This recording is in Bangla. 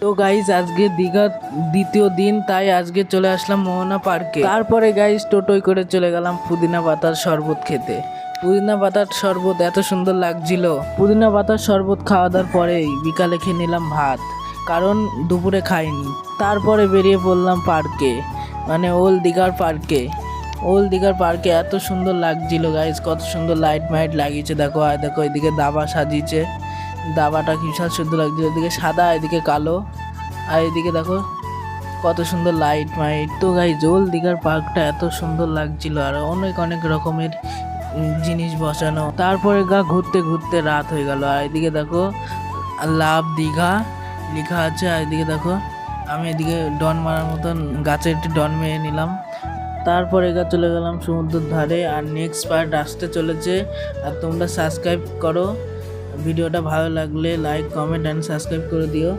তো গাইজ আজকে দীঘার দ্বিতীয় দিন, তাই আজকে চলে আসলাম মোহনা পার্কে। তারপরে গাইজ টোটোয় করে চলে গেলাম পুদিনা পাতার শরবত খেতে। পুদিনা পাতার শরবত এত সুন্দর লাগছিল। পুদিনা পাতার শরবত খাওয়া দাওয়ার পরেই বিকালে খেয়ে নিলাম ভাত, কারণ দুপুরে খাইনি। তারপরে বেরিয়ে পড়লাম পার্কে, মানে ওল্ড দীঘার পার্কে। ওল্ড দীঘার পার্কে এত সুন্দর লাগছিল গাইজ, কত সুন্দর লাইট মাইট লাগিয়েছে। দেখো আর দেখো, এদিকে দাবা সাজিয়েছে, দাবাটা কি সুন্দর লাগছিল। এদিকে সাদা, এদিকে কালো, আর এদিকে দেখো কত সুন্দর লাইট মাইট। তো গাইজ ওল্ড দীঘার পার্কটা এত সুন্দর লাগছিল, আর অনেক অনেক রকমের জিনিস বসানো। তারপরে ঘুরতে ঘুরতে রাত হয়ে গেল। আর এদিকে দেখো লাভ দীঘা লেখা আছে। আর এদিকে দেখো আমি এদিকে ডন মারার মতন গাছের একটি ডন মেরে নিলাম। তারপরে চলে গেলাম সমুদ্রের ধারে। আর নেক্সট পার্ট আসতে চলেছে। আর তোমরা সাবস্ক্রাইব করো, ভিডিওটা ভালো লাগলে লাইক কমেন্ট অ্যান্ড সাবস্ক্রাইব করে দিও।